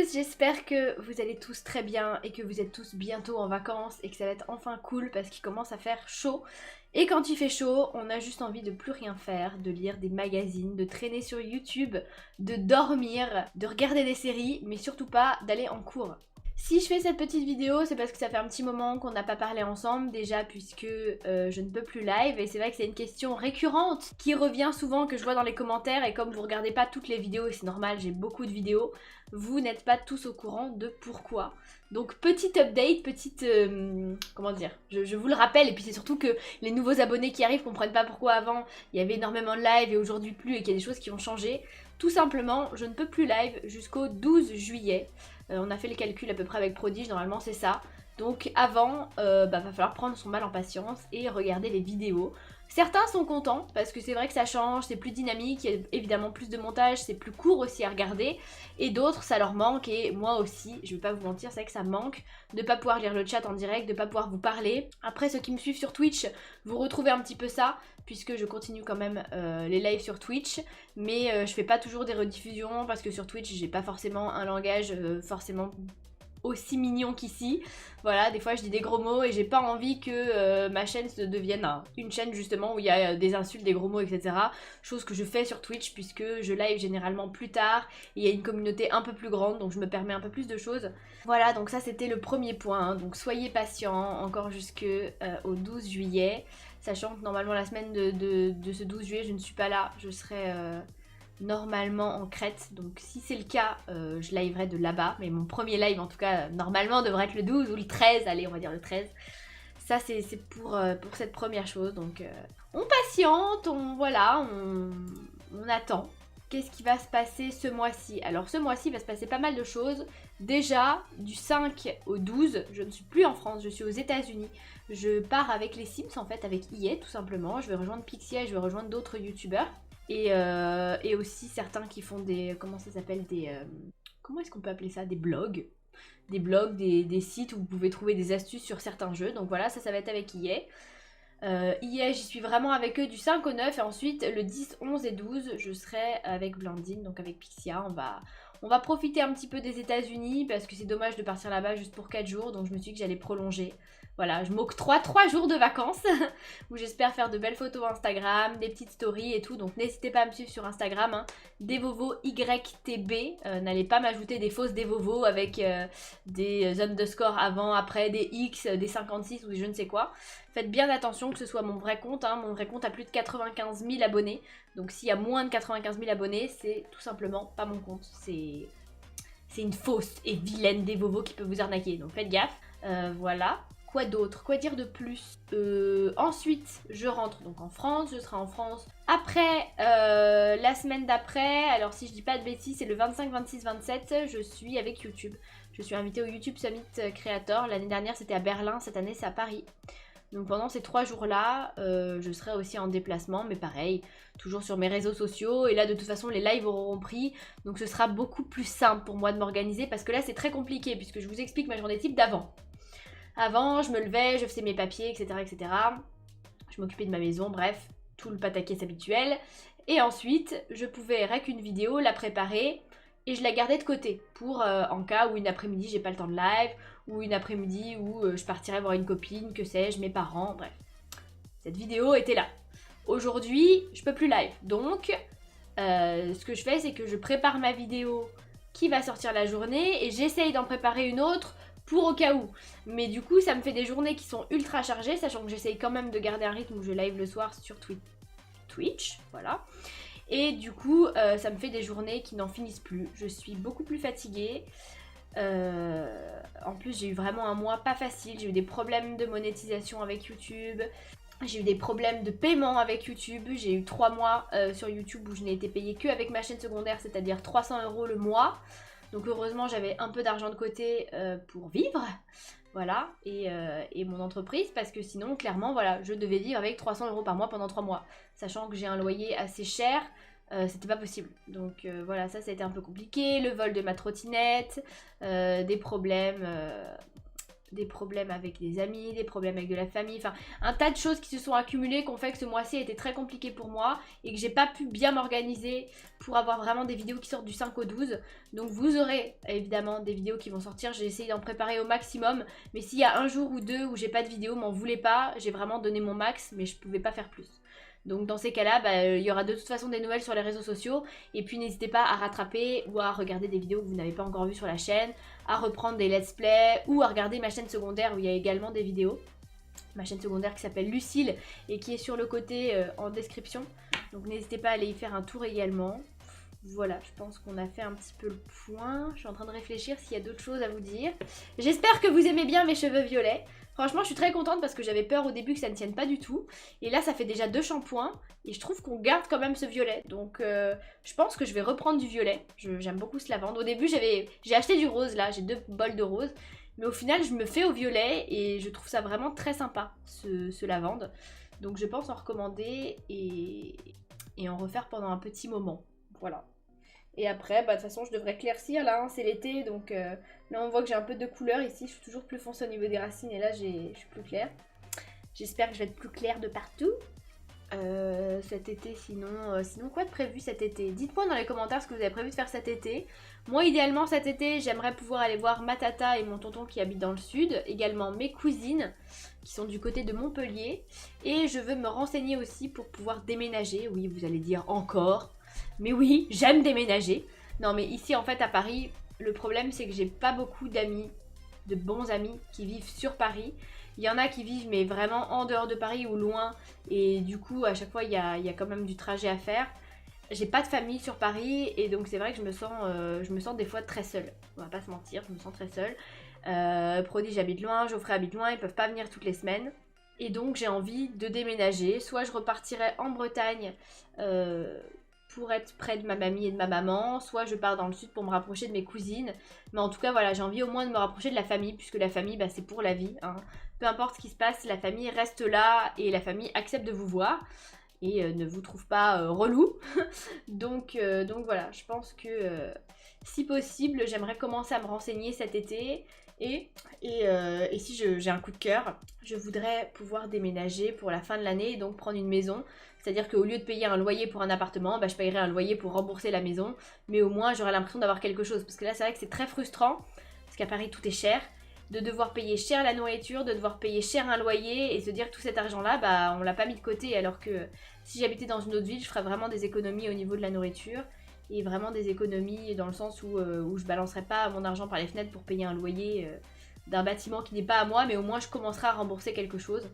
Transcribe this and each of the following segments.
tous, j'espère que vous allez tous très bien et que vous êtes tous bientôt en vacances et que ça va être enfin cool parce qu'il commence à faire chaud. Et quand il fait chaud, on a juste envie de plus rien faire, de lire des magazines, de traîner sur YouTube, de dormir, de regarder des séries, mais surtout pas d'aller en cours. Si je fais cette petite vidéo, c'est parce que ça fait un petit moment qu'on n'a pas parlé ensemble déjà puisque je ne peux plus live et c'est vrai que c'est une question récurrente qui revient souvent que je vois dans les commentaires et comme vous regardez pas toutes les vidéos et c'est normal, j'ai beaucoup de vidéos, vous n'êtes pas tous au courant de pourquoi. Donc petite update, petite... comment dire, je vous le rappelle et puis c'est surtout que les nouveaux abonnés qui arrivent comprennent pas pourquoi avant il y avait énormément de live et aujourd'hui plus et qu'il y a des choses qui ont changé. Tout simplement, je ne peux plus live jusqu'au 12 juillet. On a fait le calcul à peu près avec Prodige, normalement c'est ça. Donc avant, va falloir prendre son mal en patience et regarder les vidéos. Certains sont contents parce que c'est vrai que ça change, c'est plus dynamique, il y a évidemment plus de montage, c'est plus court aussi à regarder. Et d'autres, ça leur manque et moi aussi, je vais pas vous mentir, c'est vrai que ça manque de pas pouvoir lire le chat en direct, de pas pouvoir vous parler. Après, ceux qui me suivent sur Twitch, vous retrouvez un petit peu ça puisque je continue quand même les lives sur Twitch. Mais je fais pas toujours des rediffusions parce que sur Twitch, j'ai pas forcément un langage forcément aussi mignon qu'ici. Voilà, des fois je dis des gros mots et j'ai pas envie que ma chaîne se devienne une chaîne justement où il y a des insultes, des gros mots, etc. Chose que je fais sur Twitch puisque je live généralement plus tard et il y a une communauté un peu plus grande donc je me permets un peu plus de choses. Voilà, donc ça c'était le premier point, hein. Donc soyez patients encore jusqu'au 12 juillet, sachant que normalement la semaine de ce 12 juillet je ne suis pas là, je serai... normalement en Crète, donc si c'est le cas, je liverai de là-bas, mais mon premier live en tout cas, normalement devrait être le 12 ou le 13, allez on va dire le 13. Ça c'est pour cette première chose, donc on patiente, on attend. Qu'est-ce qui va se passer ce mois-ci? Alors ce mois-ci va se passer pas mal de choses. Déjà, du 5 au 12, je ne suis plus en France, je suis aux États-Unis. Je pars avec les Sims en fait, avec EA tout simplement. Je vais rejoindre Pixia et je vais rejoindre d'autres youtubeurs. Et aussi certains qui font des... Comment ça s'appelle? Des... comment est-ce qu'on peut appeler ça? Des blogs. Des blogs, des sites où vous pouvez trouver des astuces sur certains jeux. Donc voilà, ça va être avec EA. EA, j'y suis vraiment avec eux du 5 au 9. Et ensuite, le 10, 11 et 12, je serai avec Blandine, donc avec Pixia. On va profiter un petit peu des États-Unis parce que c'est dommage de partir là-bas juste pour 4 jours. Donc je me suis dit que j'allais prolonger. Voilà, je m'octroie 3 jours de vacances où j'espère faire de belles photos Instagram, des petites stories et tout. Donc n'hésitez pas à me suivre sur Instagram, hein, DevovoYTB. N'allez pas m'ajouter des fausses Devovo avec des underscores avant, après, des X, des 56 ou je ne sais quoi. Faites bien attention que ce soit mon vrai compte. Hein. Mon vrai compte a plus de 95 000 abonnés. Donc s'il y a moins de 95 000 abonnés, c'est tout simplement pas mon compte. C'est une fausse et vilaine Devovo qui peut vous arnaquer. Donc faites gaffe. Voilà. Quoi d'autre? Quoi dire de plus? Ensuite, je rentre donc en France. Je serai en France après la semaine d'après. Alors si je dis pas de bêtises, c'est le 25, 26, 27. Je suis avec YouTube. Je suis invitée au YouTube Summit Creator. L'année dernière, c'était à Berlin. Cette année, c'est à Paris. Donc pendant ces 3 jours-là, je serai aussi en déplacement, mais pareil, toujours sur mes réseaux sociaux. Et là, de toute façon, les lives auront pris. Donc ce sera beaucoup plus simple pour moi de m'organiser parce que là, c'est très compliqué puisque je vous explique ma journée type d'avant. Avant, je me levais, je faisais mes papiers, etc. etc. Je m'occupais de ma maison, bref, tout le pataquès habituel. Et ensuite, je pouvais rec une vidéo, la préparer et je la gardais de côté pour en cas où une après-midi j'ai pas le temps de live ou une après-midi où je partirais voir une copine, que sais-je, mes parents, bref. Cette vidéo était là. Aujourd'hui, je peux plus live. Donc, ce que je fais, c'est que je prépare ma vidéo qui va sortir la journée et j'essaye d'en préparer une autre pour au cas où. Mais du coup, ça me fait des journées qui sont ultra chargées, sachant que j'essaye quand même de garder un rythme où je live le soir sur Twitch, voilà. Et du coup, ça me fait des journées qui n'en finissent plus. Je suis beaucoup plus fatiguée. En plus, j'ai eu vraiment un mois pas facile. J'ai eu des problèmes de monétisation avec YouTube. J'ai eu des problèmes de paiement avec YouTube. J'ai eu 3 mois sur YouTube où je n'ai été payée que avec ma chaîne secondaire, c'est-à-dire 300 € le mois. Donc heureusement, j'avais un peu d'argent de côté pour vivre. Voilà, et mon entreprise, parce que sinon, clairement, voilà, je devais vivre avec 300 € par mois pendant 3 mois. Sachant que j'ai un loyer assez cher, c'était pas possible. Donc voilà, ça a été un peu compliqué. Le vol de ma trottinette, des problèmes des problèmes avec des amis, des problèmes avec de la famille, enfin un tas de choses qui se sont accumulées qui ont fait que ce mois-ci a été très compliqué pour moi et que j'ai pas pu bien m'organiser pour avoir vraiment des vidéos qui sortent du 5 au 12. Donc vous aurez évidemment des vidéos qui vont sortir, j'ai essayé d'en préparer au maximum, mais s'il y a un jour ou deux où j'ai pas de vidéo, m'en voulez pas, j'ai vraiment donné mon max mais je pouvais pas faire plus. Donc dans ces cas-là, il y aura de toute façon des nouvelles sur les réseaux sociaux. Et puis n'hésitez pas à rattraper ou à regarder des vidéos que vous n'avez pas encore vues sur la chaîne, à reprendre des let's play ou à regarder ma chaîne secondaire où il y a également des vidéos. Ma chaîne secondaire qui s'appelle Lucille et qui est sur le côté en description. Donc n'hésitez pas à aller y faire un tour également. Voilà, je pense qu'on a fait un petit peu le point. Je suis en train de réfléchir s'il y a d'autres choses à vous dire. J'espère que vous aimez bien mes cheveux violets. Franchement, je suis très contente parce que j'avais peur au début que ça ne tienne pas du tout. Et là, ça fait déjà 2 shampoings. Et je trouve qu'on garde quand même ce violet. Donc, je pense que je vais reprendre du violet. J'aime beaucoup ce lavande. Au début, j'ai acheté du rose, là. J'ai 2 bols de rose. Mais au final, je me fais au violet. Et je trouve ça vraiment très sympa, ce lavande. Donc, je pense en recommander et en refaire pendant un petit moment. Voilà. Et après, de toute façon, je devrais éclaircir là, hein, c'est l'été, donc là on voit que j'ai un peu de couleur ici, je suis toujours plus foncée au niveau des racines et là je suis plus claire. J'espère que je vais être plus claire de partout. Cet été, sinon quoi de prévu cet été? Dites-moi dans les commentaires ce que vous avez prévu de faire cet été. Moi, idéalement, cet été, j'aimerais pouvoir aller voir ma tata et mon tonton qui habitent dans le sud, également mes cousines qui sont du côté de Montpellier, et je veux me renseigner aussi pour pouvoir déménager. Oui, vous allez dire encore. Mais oui, j'aime déménager. Non mais ici en fait à Paris, le problème c'est que j'ai pas beaucoup d'amis, de bons amis qui vivent sur Paris. Il y en a qui vivent mais vraiment en dehors de Paris ou loin et du coup à chaque fois il y a quand même du trajet à faire. J'ai pas de famille sur Paris et donc c'est vrai que je me sens des fois très seule. On va pas se mentir, je me sens très seule. Prodige habite loin, Geoffrey habite loin, ils peuvent pas venir toutes les semaines. Et donc j'ai envie de déménager. Soit je repartirai en Bretagne pour être près de ma mamie et de ma maman, soit je pars dans le sud pour me rapprocher de mes cousines. Mais en tout cas, voilà, j'ai envie au moins de me rapprocher de la famille, puisque la famille, c'est pour la vie. Hein. Peu importe ce qui se passe, la famille reste là et la famille accepte de vous voir et ne vous trouve pas relou. donc voilà, je pense que si possible, j'aimerais commencer à me renseigner cet été. Et si j'ai un coup de cœur, je voudrais pouvoir déménager pour la fin de l'année et donc prendre une maison. C'est-à-dire qu'au lieu de payer un loyer pour un appartement, je payerai un loyer pour rembourser la maison. Mais au moins, j'aurai l'impression d'avoir quelque chose. Parce que là, c'est vrai que c'est très frustrant. Parce qu'à Paris, tout est cher. De devoir payer cher la nourriture, de devoir payer cher un loyer et se dire que tout cet argent-là, on l'a pas mis de côté. Alors que si j'habitais dans une autre ville, je ferais vraiment des économies au niveau de la nourriture. Et vraiment des économies dans le sens où je balancerais pas mon argent par les fenêtres pour payer un loyer d'un bâtiment qui n'est pas à moi. Mais au moins, je commencerai à rembourser quelque chose.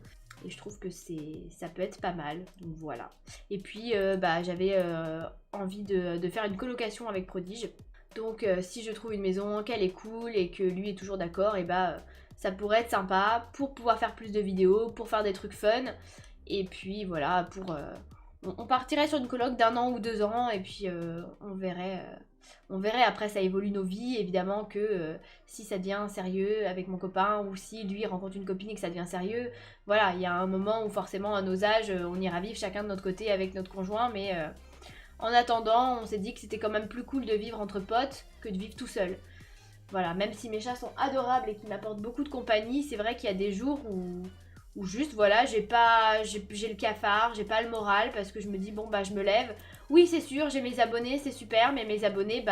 Et je trouve que ça peut être pas mal, donc voilà. Et puis j'avais envie de faire une colocation avec Prodige. Donc si je trouve une maison, qu'elle est cool et que lui est toujours d'accord, et ça pourrait être sympa pour pouvoir faire plus de vidéos, pour faire des trucs fun. Et puis voilà, on partirait sur une coloc d'1 an ou 2 ans et puis on verrait après, ça évolue nos vies, évidemment que si ça devient sérieux avec mon copain ou si lui rencontre une copine et que ça devient sérieux, voilà, il y a un moment où forcément à nos âges, on ira vivre chacun de notre côté avec notre conjoint, mais en attendant, on s'est dit que c'était quand même plus cool de vivre entre potes que de vivre tout seul. Voilà, même si mes chats sont adorables et qu'ils m'apportent beaucoup de compagnie, c'est vrai qu'il y a des jours où juste, voilà, j'ai le cafard, j'ai pas le moral parce que je me dis, je me lève. Oui, c'est sûr, j'ai mes abonnés, c'est super, mais mes abonnés,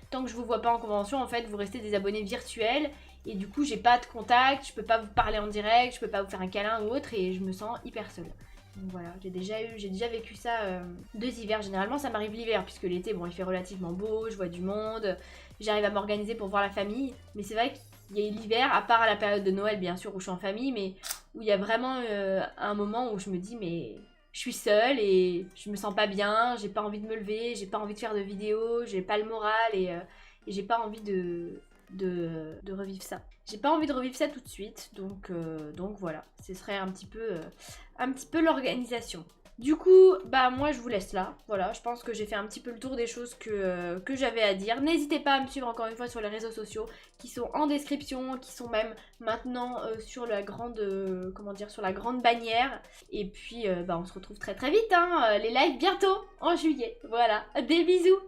tant que je vous vois pas en convention, en fait, vous restez des abonnés virtuels. Et du coup, j'ai pas de contact, je peux pas vous parler en direct, je peux pas vous faire un câlin ou autre, et je me sens hyper seule. Donc voilà, j'ai déjà vécu ça 2 hivers. Généralement, ça m'arrive l'hiver, puisque l'été, il fait relativement beau, je vois du monde, j'arrive à m'organiser pour voir la famille. Mais c'est vrai qu'il y a l'hiver, à part à la période de Noël, bien sûr, où je suis en famille, mais où il y a vraiment un moment où je me dis, mais je suis seule et je me sens pas bien, j'ai pas envie de me lever, j'ai pas envie de faire de vidéos, j'ai pas le moral et j'ai pas envie de revivre ça. J'ai pas envie de revivre ça tout de suite, donc voilà, ce serait un petit peu l'organisation. Du coup, moi je vous laisse là. Voilà, je pense que j'ai fait un petit peu le tour des choses que j'avais à dire. N'hésitez pas à me suivre encore une fois sur les réseaux sociaux qui sont en description, qui sont même maintenant sur la grande sur la grande bannière. Et puis on se retrouve très très vite, hein, les lives bientôt en juillet. Voilà, des bisous.